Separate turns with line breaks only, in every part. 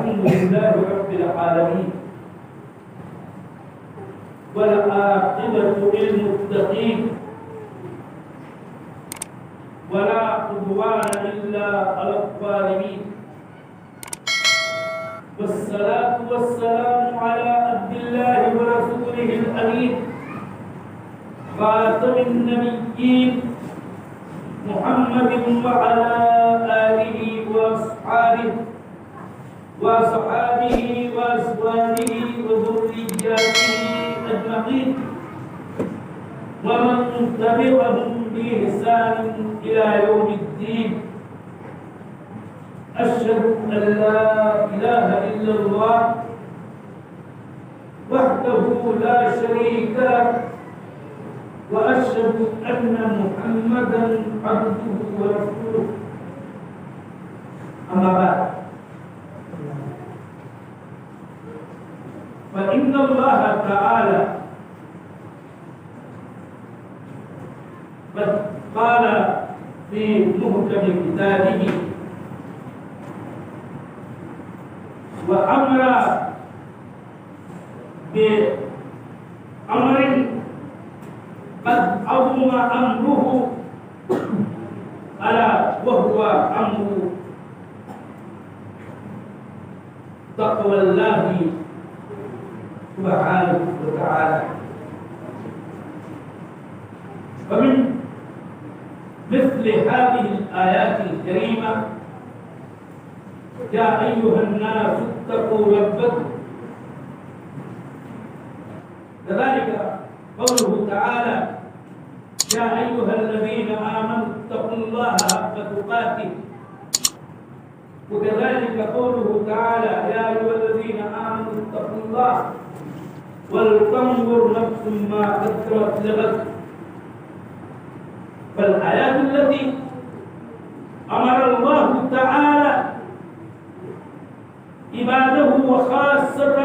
الحمد لله رب العالمين والعاقبة للمتقين ولا عدوان إلا على الظالمين والصلاة والسلام على عبد الله ورسوله الأمين خاتم النبيين محمد وعلى آله وأصحابه وأزواجه وذرياته أجمعين ومن تبعهم بإحسان إلى يوم الدين. أشهد أن لا إله إلا الله وحده لا شريك له وأشهد أن محمدا عبده ورسوله. أما بعد فإن الله تعالى قد قال في محكم كتابه وأمر بأمر قد عظم أمره ألا وهو أمر تقوى الله سبحانه وتعالى. ومن مثل هذه الآيات الكريمة يا أيها الناس اتقوا ربكم، كذلك قوله تعالى يا أيها الذين آمنوا اتقوا الله حق تقاته، وكذلك قوله تعالى يا أيها الذين آمنوا اتقوا الله ولتنظر نفس ما قدمت لغد. فالآيات التي أمر الله تعالى عباده وخاصة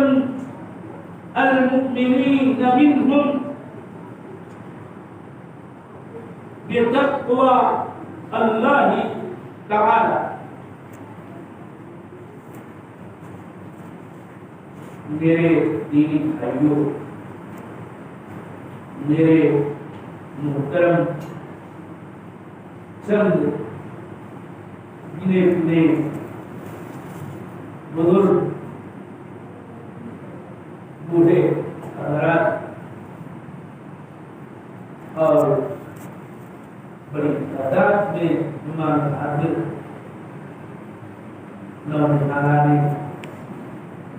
المؤمنين منهم بتقوى الله تعالى. میرے دینی بھائیوں، میرے محترم چند گنے چنے بزرگ بوڑھے حضرات اور بڑی تعداد میں مہمان حاضر نوجوانان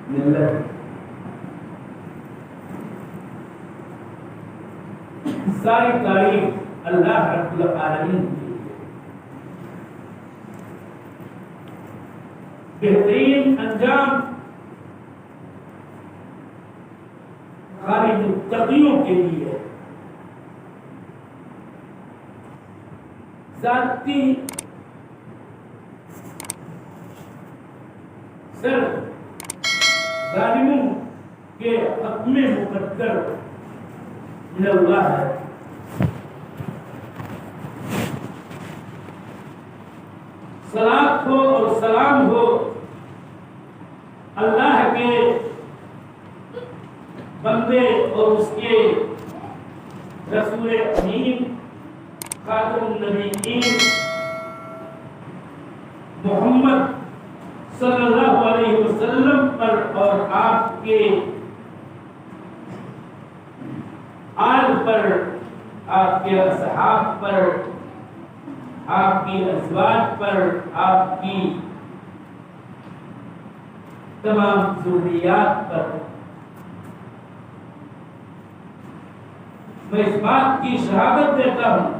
ملت، ساری تعریف اللہ رب العالمین کی بہترین انجام خالق متقیوں کے لیے ہے. ذاتی صرف ظالموں کے حق میں مقدر من اللہ ہے. صلاۃ ہو اور سلام ہو اللہ کے بندے اور اس کے رسول امین خاتم النبیین محمد صلی اللہ علیہ وسلم پر اور آپ کے آل پر، آپ کے اصحاب پر، آپ کی ازواج پر، آپ کی تمام ذریات پر. میں اس بات کی شہادت دیتا ہوں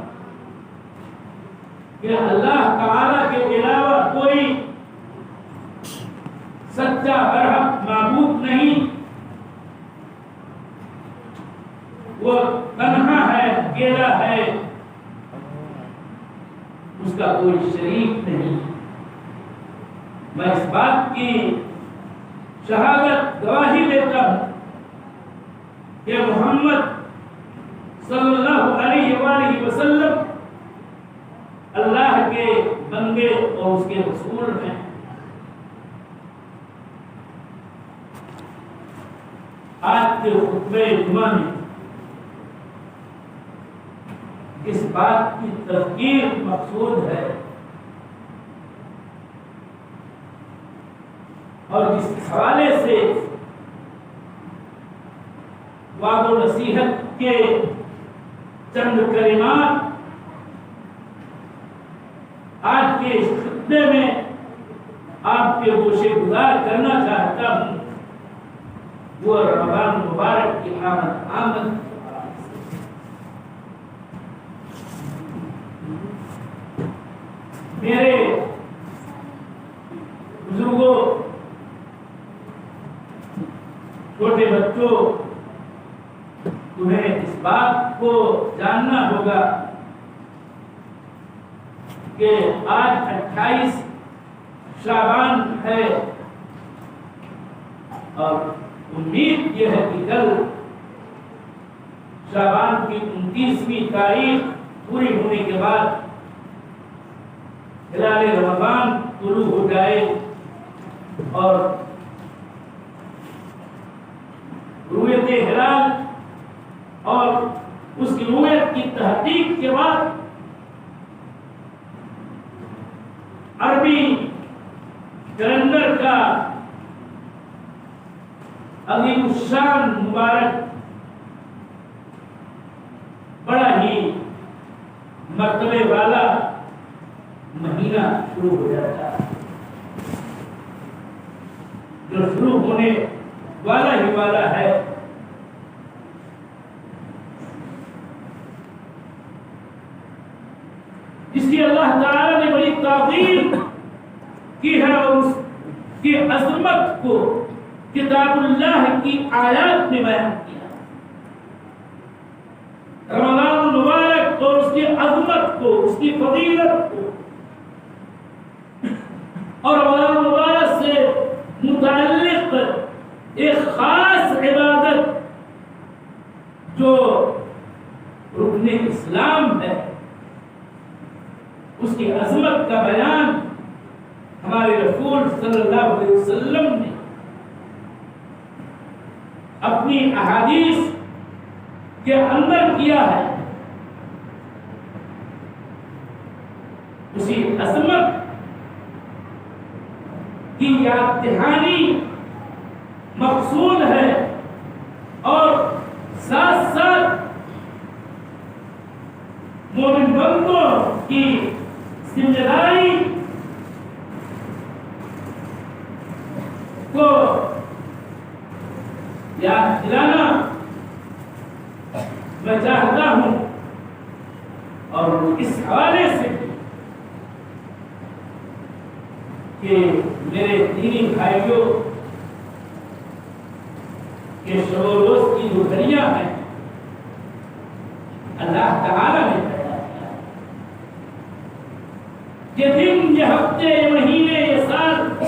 کہ اللہ تعالی کے علاوہ کوئی سچا برحق معبود نہیں. وہ تنہا ہے، اکیلا ہے، اس کا کوئی شریک نہیں. میں اس بات کی شہادت گواہی دیتا ہوں کہ محمد صلی اللہ علیہ وآلہ وسلم اللہ کے بندے اور اس کے رسول ہیں. کے خطبہ جمعہ میں اس بات کی تذکیر مقصود ہے اور جس حوالے سے وعد و نصیحت کے چند کلمات آج کے اس خطبے میں آپ کے گوشے گزار کرنا چاہتا ہوں، وہ رمضان مبارک کی آمد میرے بزرگوں، چھوٹے بچوں، تمہیں اس بات کو جاننا ہوگا کہ آج 28 شعبان ہے اور امید یہ ہے کہ کل شعبان کی 29ویں تاریخ پوری ہونے کے بعد ہلال رمضان طلوع ہو جائے اور رؤیت ہلال اور اس کی رؤیت کی تحقیق کے بعد عربی کیلنڈر کا عظیم الشان مبارک بڑا ہی مرتبے والا مہینہ شروع ہو جاتا ہے، جو شروع ہونے والا ہی والا ہے۔ جس کی اللہ تعالی نے بڑی تعظیم کی ہے اور اس کی عظمت کو کتاب اللہ کی آیات میں بیان کیا۔ رمضان المبارک اور اس کی عظمت کو، اس کی فضیلت کو اور رمضان المبارک سے متعلق ایک خاص عبادت جو رکن اسلام ہے، اس کی عظمت کا بیان ہمارے رسول صلی اللہ علیہ وسلم نے اپنی احادیث کے اندر کیا ہے۔ اسی عظمت کی یاد دہانی مقصود ہے اور ساتھ ساتھ مومن بندوں کی ذمہ داری کو یاد دلانا میں چاہتا ہوں، اور اس حوالے سے کہ میرے دینی بھائیوں کے شب و روز کی جو گھڑیاں ہیں اللہ تعالی نے پیدا کیا، یہ دن، یہ ہفتے، یہ مہینے، یہ سال،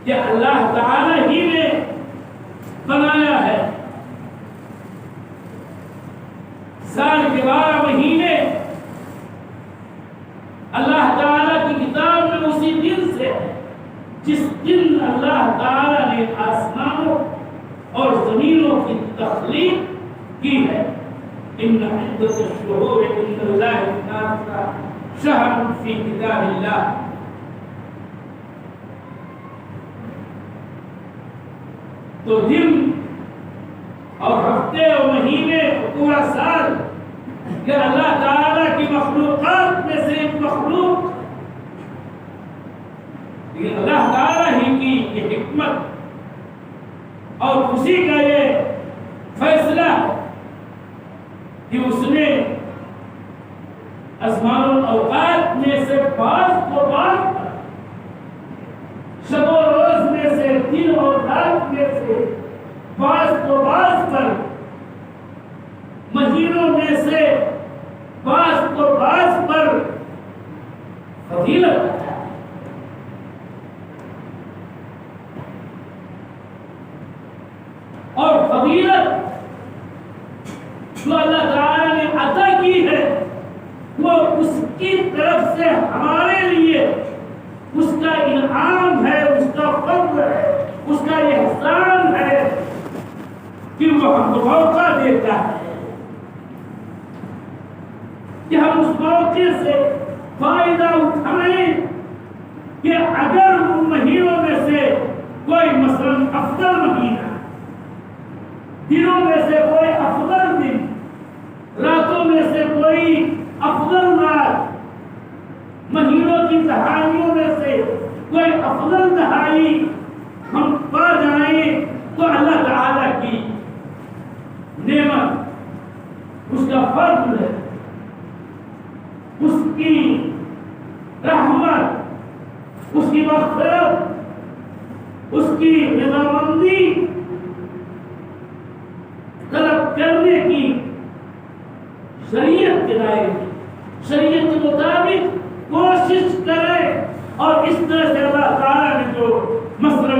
یہ اللہ تعالی ہی نے بنایا ہے۔ سال کے 12 مہینے اللہ تعالی کی کتاب میں اسی دن سے ہے جس دن اللہ تعالی نے آسمانوں اور زمینوں کی تخلیق کی ہے۔ ان عدت الشہور عند اللہ 12 شہر فی کتاب اللہ۔ تو دن اور ہفتے اور مہینے پورا سال یہ اللہ تعالی کی مخلوقات میں سے ایک مخلوق، یہ اللہ تعالی ہی کی یہ حکمت اور اسی کا یہ فیصلہ کہ اس نے ازمان الاوقات میں سے بعض کو بعض پر، شب و روز میں سے، دن اور رات میں سے بعض کو بعض پر، مہینوں میں سے بعض کو بعض پر فضیلت عطا ہے۔ اور فضیلت جو اللہ تعالی نے عطا کی ہے وہ اس کی طرف سے ہمارے لیے اس کا انعام ہے، اس کا فضل ہے، اس کا احسان ہے کہ وہ ہم کو موقع دیتا ہے کہ ہم اس موقع سے فائدہ اٹھائیں کہ اگر ان مہینوں میں سے کوئی مثلاً افضل مہینہ، دنوں میں سے کوئی افضل دن، راتوں میں سے کوئی افضل رات، مہینوں کی دہائیوں میں سے کوئی افضل دہائی ہم پا جائیں تو اللہ تعالیٰ کی نعمت، اس کا فضل، اس کی رحمت، اس کی مغفرت، اس کی رضامندی طلب کرنے کی شریعت کے دائرے، شریعت کے مطابق کوشش کرے. اور اس طرح سے اللہ تعالیٰ نے جو مثلاً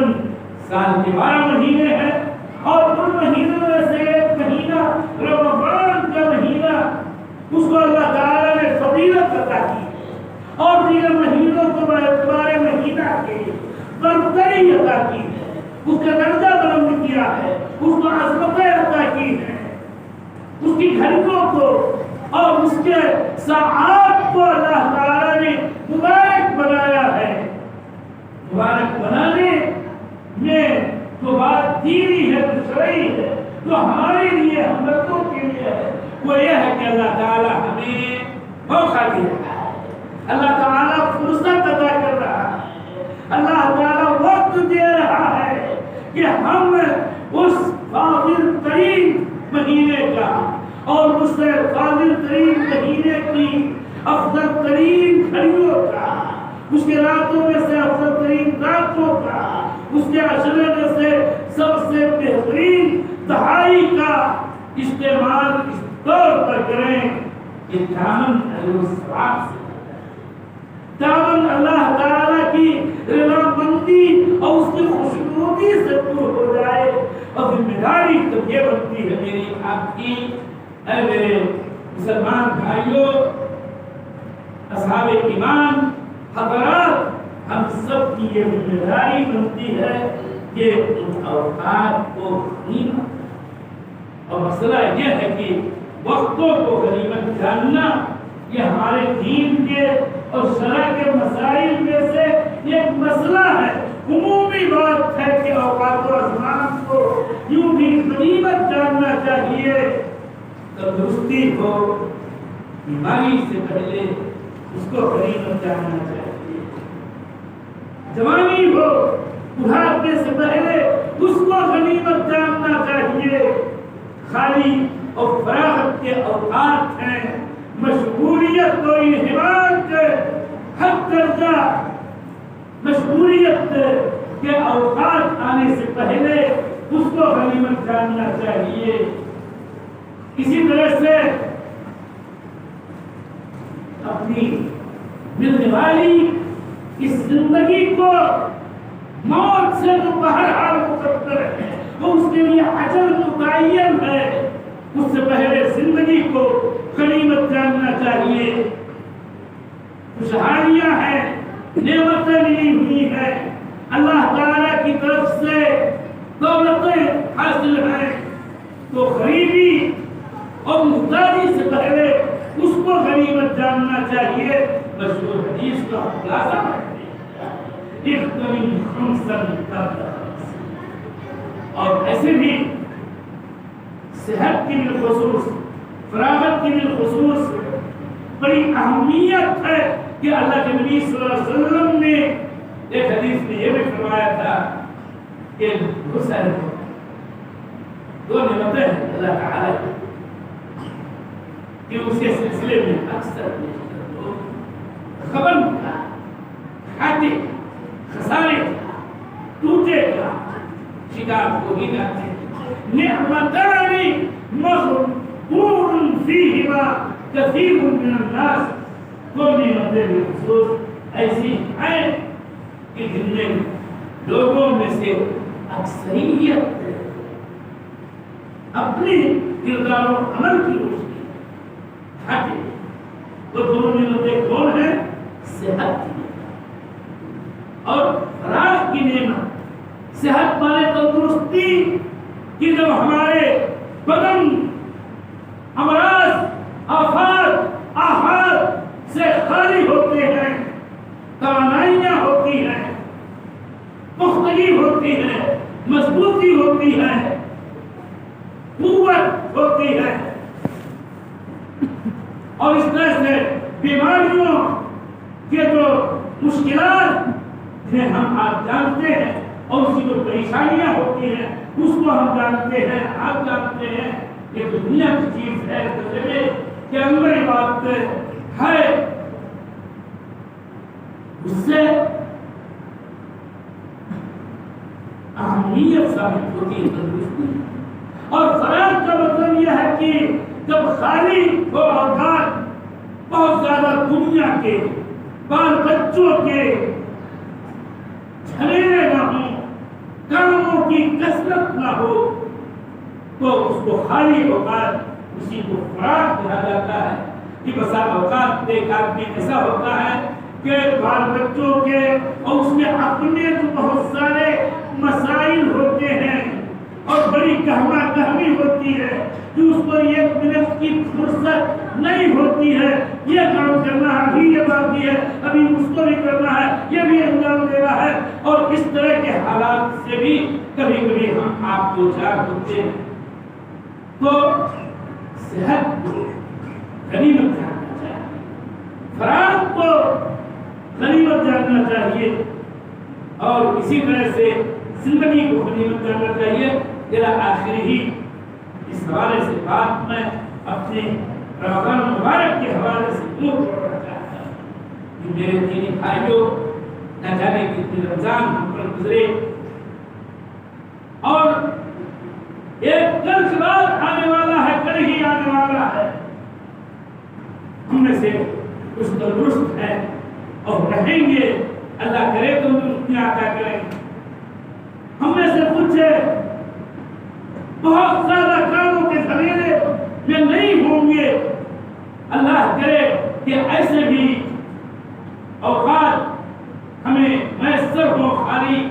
سال کے 12 مہینے ہیں اور ان مہینوں میں سے ایک مہینہ رمضان کا مہینہ، اس کو اللہ تعالیٰ نے فضیلت عطا کی اور دیگر مہینوں کو اعتبار مہینہ کے برتری عطا کی ہے، اس کا درجہ بلند کیا ہے، اس کو عظمتیں عطا کی ہے، اس کی گھڑیوں کو اور اس کے ساعات کو اللہ تعالیٰ نے مبارک بنایا ہے. مبارک بنانے میں جو بات دینی ہے، جو شرعی ہے، جو ہمارے لیے، ہم لوگوں کے لیے ہے، وہ یہ ہے کہ اللہ تعالیٰ ہمیں موقع دے رہا ہے، اللہ تعالیٰ فرصت عطا کر رہا ہے، اللہ تعالیٰ وقت دے رہا ہے کہ ہم اس فاضل ترین مہینے کا اور اس سے فاضل ترین مہینے کی افضل ترین گھڑیوں کا، اس کے راتوں میں سے افضل ترین راتوں کا، اس کے عشرے میں سے سب سے بہترین دہائی کا استعمال اس طور پر کریں کہ دامن الثواب سے، دامن اللہ تعالیٰ کی رضامندی اور اس کی خوشنودی سے دور ہو جائے. اور ذمہ داری تو یہ بنتی ہے میری آپ کی، اے میرے مسلمان بھائیوں، اصحاب ایمان حضرات، ہم سب کی یہ ذمہ داری بنتی ہے کہ ان اوقات کو غنیمت، اور مسئلہ یہ ہے کہ وقتوں کو غنیمت جاننا یہ ہمارے دین کے اور شرع کے مسائل میں سے ایک مسئلہ ہے. عمومی بات ہے کہ اوقات و ازمان کو یوں بھی غنیمت جاننا چاہیے. تندرستی ہو، بیماری سے پہلے اس کو غنیمت جاننا چاہیے، جوانی ہو، بڑھاپے سے پہلے اس کو غنیمت جاننا چاہیے. خالی اور فراغت کے اوقات ہیں، مشغولیت و انہمال کے حد درجہ مشغولیت کے اوقات آنے سے پہلے اس کو غنیمت جاننا چاہیے. اسی طرح سے اپنی ملنے والی اس زندگی کو موت سے جو بہرحال مقدر ہے، وہ اس کے لیے اجل متعین ہے، اس سے پہلے زندگی کو غنیمت جاننا چاہیے. خوشحالیاں ہیں، نعمتیں ملی ہوئی ہیں، اللہ تعالیٰ کی طرف سے دولتیں حاصل ہیں، تو غریبی اور محتاجی سے پہلے اس کو غنیمت جاننا چاہیے. مشہور حدیث کا خلاصہ ہے اغتنم خمسا قبل خمس. اور ایسے بھی صحت کی بالخصوص، فراغت کی بالخصوص بڑی اہمیت ہے کہ اللہ کے نبی صلی اللہ علیہ وسلم نے ایک حدیث میں یہ بھی فرمایا تھا کہ حسین دو نعمتیں ہیں اللہ تعالیٰ کی کہ اس کے سلسلے میں اکثر لوگ خبر کا، کھاتے خسارے کا، ٹوٹے کا شکار ہو ہی جاتے ہیں. نعمتان مغبور فیہما کثیر من الناس. دو نعمتیں بالخصوص ایسی ہیں کہ جن میں لوگوں میں سے اکثریت اپنے کردار و عمل کی روشنی ہٹے. تو دونوں نعمتیں کون ہیں؟ صحت کی نعمت اور فراغ کی نعمت. صحت مانے تندرستی کی جب ہمارے بدن امراض آفات آحات سے خالی ہوتے ہیں، توانائیاں ہوتی ہیں، پختگی ہوتی ہے، مضبوطی ہوتی ہے، قوت ہوتی ہے، اور اس طرح سے بیماریوں کے جو مشکلات جنہیں ہم آپ جانتے ہیں اور اس کی جو پریشانیاں ہوتی ہیں اس کو ہم جانتے ہیں، آپ جانتے ہیں کہ دنیا کی چیز ہے، تجربے کے اندر یہ بات ہے، اس سے اہمیت ثابت ہوتی ہے تندرستی، اور فراغ کا مطلب یہ ہے کہ جب خالی ہو اوقات بہت زیادہ دنیا کے بال بچوں کے جھریرے نہ ہوں، کاموں کی کثرت نہ ہو، تو اس کو خالی اوقات اسی کو فراغ کہا جاتا ہے۔ کہ بسا اوقات ایک آدمی ایسا ہوتا ہے کہ بال بچوں کے اور اس میں اپنے تو بہت سارے مسائل ہوتے ہیں اور بڑی گہما گہمی ہوتی ہے کہ اس کو ایک منٹ کی فرصت نہیں ہوتی ہے، یہ کام کرنا ہے، ابھی یہ باقی ہے، ابھی اس کو بھی کرنا ہے، یہ بھی انجام دینا ہے، اور اس طرح کے حالات سے بھی کبھی کبھی ہم آپ کو جار ہوتے ہیں۔ تو صحت کو غنیمت جاننا چاہیے، فراغ کو غنیمت جاننا چاہیے، اور اسی طرح سے زندگی کو غنیمت جاننا چاہیے۔ میرا آخری ہی اس حوالے سے بات میں اپنے رمضان مبارک کے حوالے سے کرنا چاہتا ہوں کہ میرے دینی بھائیوں، نہ جانے کتنے رمضان ہم پر گزرے، اور ایک کل کے بعد آنے والا ہے، کل ہی آنے والا ہے۔ ہم میں سے کچھ تندرست ہے اور رہیں گے، اللہ کرے تو تندرستیاں عطا کریں۔ ہم میں سے کچھ بہت زیادہ کاموں کے ذریعے میں نہیں ہوں گے، اللہ کرے کہ ایسے بھی اوقات ہمیں میسر ہو۔ خالی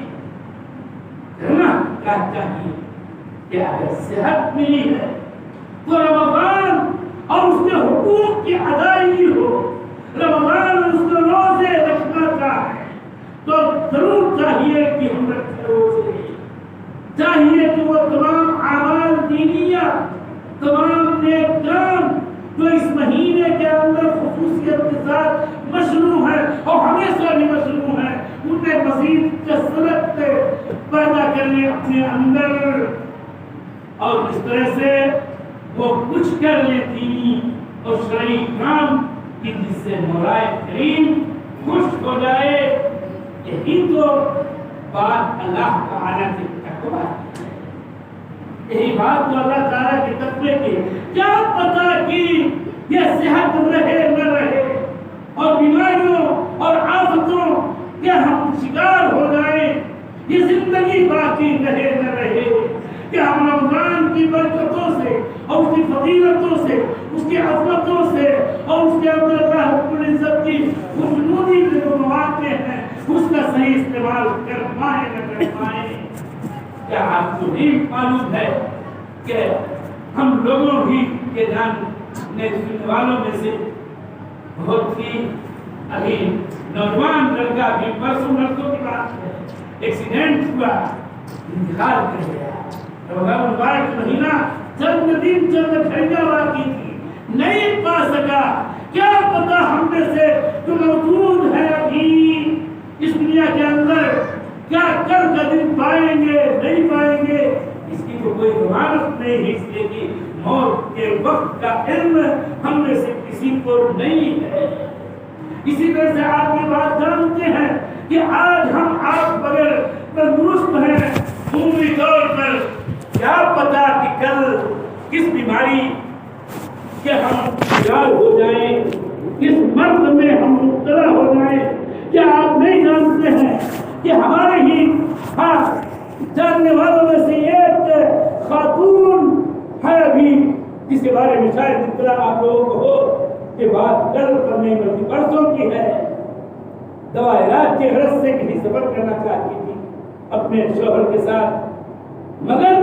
کرنا کیا چاہیے کہ اگر صحت ملی ہے تو رمضان اور اس کے حقوق کی ادائیگی ہو، رمضان اس کے روزے رکھنا چاہے تو ضرور چاہیے کہ ہم رکھیں روزے، چاہیے کہ وہ تمام اعمال دینیہ، تمام نیک کام جو اس مہینے کے اندر خصوصیت کے ساتھ مشروع ہے اور ہمیشہ بھی مشروع ہے، ان میں مزید کثرت پیدا کرنے اپنے اندر، اور اس طرح سے وہ کچھ کر لیتی اور شرعی کام کی جس سے مولا کریم خوش ہو جائے۔ یہی تو بات اللہ تعالیٰ کے تقویٰ کی ہے، یہی بات تو اللہ تعالیٰ کے تقویٰ کی۔ کیا پتہ کہ یہ صحت رہے نہ رہے اور بیماریوں اور آفتوں کے ہم شکار ہو جائیں، یہ زندگی باقی رہے نہ رہے، کہ ہم رمضان کی برکتوں سے اور اس کی فضیلتوں سے، اس کی عظمتوں سے اور اس کے اندر اللہ رب العزت کی خوشنودی کے جو مواقع ہیں اس کا صحیح استعمال کر پائیں نہ کر پائیں۔ کیا آپ کو نہیں معلوم ہے کہ ہم لوگوں ہی کے جاننے سننے والوں میں سے بہت ہی ابھی نوجوان لڑکا بھی پرسوں لڑکوں کی بات ہے، ایکسیڈنٹ ہوا، انتقال کر گیا۔ رمضان مبارک مہینہ چند دن چند گھڑیاں باقی تھی، نہیں پا سکا۔ کیا پتا ہم میں سے جو موجود ہے ابھی اس دنیا کے اندر کیا کل کا دن پائیں گے نہیں پائیں گے، اس کی تو کوئی ضمانت نہیں ہے، اس لیے کہ موت کے وقت کا علم ہم میں سے کسی کو نہیں ہے۔ اسی طرح سے آپ یہ بات جانتے ہیں کہ آج ہم آپ بغیر تندرست ہیں عمومی طور پر، کیا پتا کہ کل کس بیماری کے ہم شکار ہو جائیں، کس مرض میں ہم مبتلا ہو جائیں۔ کیا آپ نہیں جانتے ہیں کہ ہمارے ہی جاننے والوں میں سے ایک خاتون ہے ابھی جس کے بارے میں شاید اطلاع آپ لوگوں کو ہو کہ بات کل پر نہیں بلکہ پرسوں کی ہے، دوا علاج کے غرض سے کہیں سفر کرنا چاہتی تھی اپنے شوہر کے ساتھ، مگر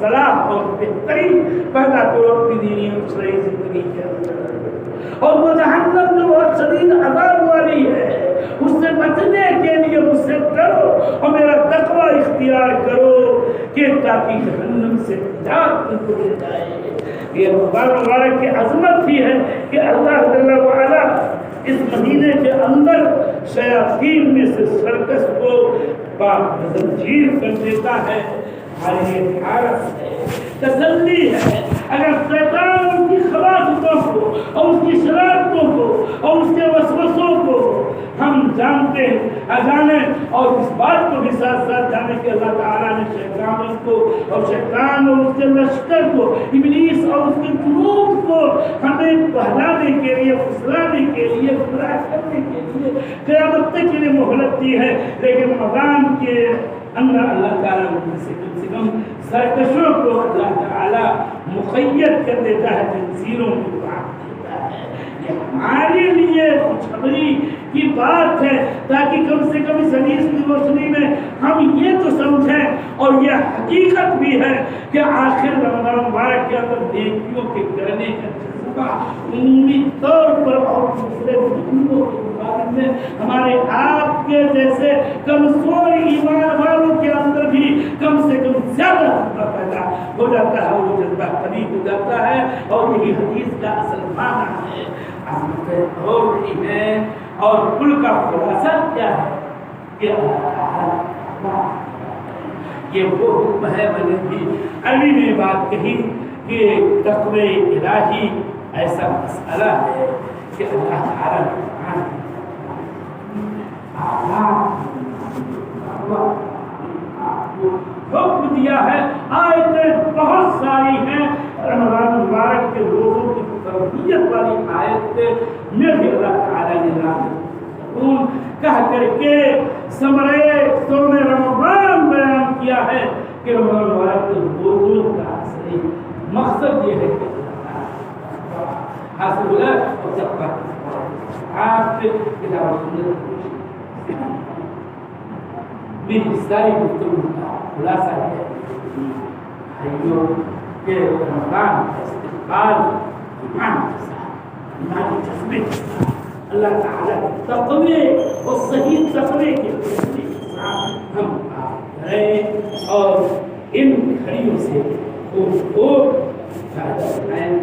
صلاح اور بہتری پیدا کرو اپنی دینی اور شرعی زندگی کے اندر، اور وہ جہنم جو بہت شدید عذاب والی ہے اس سے بچنے کے لیے مجھ سے ڈرو اور میرا تقوی اختیار کرو کہ تاکہ جہنم سے نجات تم کو مل جائے۔ یہ رمضان مبارک کی عظمت بھی ہے کہ اللہ جل وعلا اس مہینے کے اندر شیاطین میں سے سرکش کو زنجیر کر دیتا ہے۔ ہماری یہ حالت ہے، تسلی ہے، اگر شیطان ان کی خباثتوں کو اور اس کی شرارتوں کو اور اس کے وسوسوں کو ہم جانتے ہیں اجانیں، اور اس بات کو بھی ساتھ ساتھ جانے کہ اللہ تعالیٰ نے شیطان کو اور شیطان اور اس کے لشکر کو، ابلیس اور اس کے جنود کو ہمیں بہلانے کے لیے، پھسلانے کے لیے، گمراہ کرنے کے لیے قیامت تک کے لیے مہلت دی ہے، لیکن رمضان کے اندر اللہ تعالیٰ ان سے کم سرکشوں کو اللہ تعالیٰ مقید کر دیتا ہے، تنظیروں کو بات دیتا ہے۔ یہ ہمارے لیے خوشخبری کی بات ہے تاکہ کم سے کم اس حدیث کی روشنی میں ہم یہ تو سمجھیں، اور یہ حقیقت بھی ہے کہ آخر رمضان مبارک کے اندر نیکیوں کے کرنے کا جذبہ عمومی طور پر اور دوسرے ملکوں کے مقابلے میں ہمارے آپ کے جیسے کمزور ایمان والوں کے اندر بھی کم سے کم زیادہ جذبہ پیدا ہو جاتا ہے، وہ جذبہ قریب ہو جاتا ہے، اور یہی حدیث کا اصل معنی ہے۔ عظمتیں اور بھی ہیں، اور کل کا خلاصہ کیا ہے کہ یہ وہ حکم ہے، میں نے بھی عربی میں بات کہی کہ تقوی الہی ایسا مسئلہ ہے کہ اللہ تعالیٰ حکم دیا ہے۔ آیتیں بہت ساری ہیں، رمضان مبارک کے روزوں کی تربیت والی آیت میں بھی اللہ تعالیٰ نے نام کہہ کر کے ثمرے صوم رمضان بیان کیا ہے کہ رمضان مبارک کے روزوں کا اصلی مقصد یہ ہے کہ حاصل ہوا اور سب کا آپ سے کتاب و سنت میری ساری گفتگو کا خلاصہ ہے بھائیوں کہ رمضان کا استقبال ایمان کے ساتھ، ایمانی جذبے کے ساتھ، اللہ تعالیٰ کے تقوی اور صحیح تقوی کے ساتھ ہم کریں اور ان گھڑیوں سے خوب فائدہ اٹھائیں۔